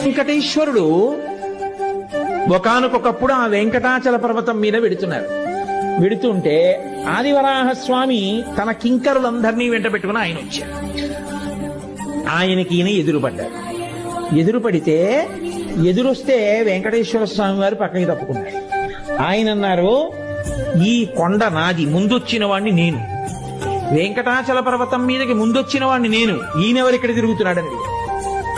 వెంకటేశ్వరుడు ఒకానొకప్పుడు ఆ వెంకటాచల పర్వతం మీద వెడుతుంటే ఆదివరాహస్వామి తన కింకరులందరినీ వెంట పెట్టుకుని ఆయన వచ్చారు. ఆయనకి ఈయన ఎదురుపడితే ఎదురొస్తే వెంకటేశ్వర స్వామి వారు పక్కకి తప్పుకున్నారు. ఆయన అన్నారు, ఈ కొండ నాది, ముందొచ్చిన వాడిని నేను. వెంకటాచల పర్వతం మీదకి ముందొచ్చిన వాడిని నేను, ఈయనెవరు ఇక్కడ తిరుగుతున్నాడని.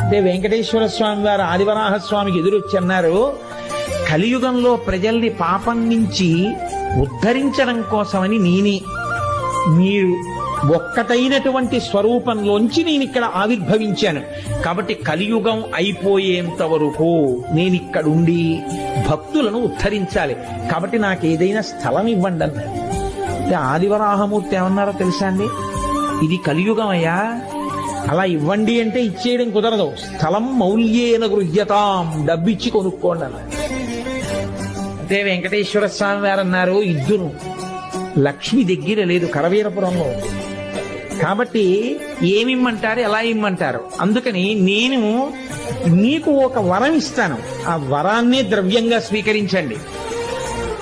అంటే వెంకటేశ్వర స్వామి వారు ఆదివరాహస్వామికి ఎదురొచ్చి అన్నారు, కలియుగంలో ప్రజల్ని పాపం నుంచి ఉద్ధరించడం కోసమని మీరు ఒక్కటైనటువంటి స్వరూపంలోంచి నేను ఇక్కడ ఆవిర్భవించాను. కాబట్టి కలియుగం అయిపోయేంత వరకు నేనిక్కడుండి భక్తులను ఉద్ధరించాలి. కాబట్టి నాకు ఏదైనా స్థలం ఇవ్వండి అన్నారు. అంటే ఆదివరాహమూర్తి ఏమన్నారో తెలుసా అండి, ఇది కలియుగం అయ్యా, అలా ఇవ్వండి అంటే ఇచ్చేయడం కుదరదు. స్థలం మౌల్యేన గృహ్యతాం, డబ్బిచ్చి కొనుక్కోండి అన్నారు. అంటే వెంకటేశ్వర స్వామి వారు అన్నారు, ఇద్దును, లక్ష్మి దగ్గర లేదు, కరవీరపురంలో. కాబట్టి ఏమిమ్మంటారు, ఎలా ఇమ్మంటారు? అందుకని నేను నీకు ఒక వరం ఇస్తాను, ఆ వరాన్నే ద్రవ్యంగా స్వీకరించండి.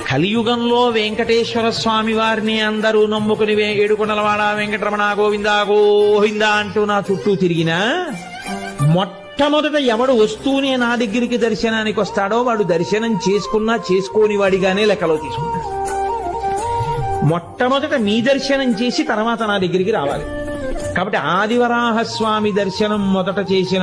కలియుగంలో వెంకటేశ్వర స్వామి వారిని అందరూ నమ్ముకుని ఏడుకొండలవాడ వెంకటరమణ గోవిందా గోవిందా అంటూ నా చుట్టూ తిరిగినా మొట్టమొదట ఎవడు వస్తూనే నా దగ్గరికి దర్శనానికి వస్తాడో వాడు దర్శనం చేసుకున్నా చేసుకోని వాడిగానే లెక్కలో తీసుకుంటాడు. మొట్టమొదట మీ దర్శనం చేసి తర్వాత నా దగ్గరికి రావాలి. కాబట్టి ఆదివరాహస్వామి దర్శనం మొదట చేసిన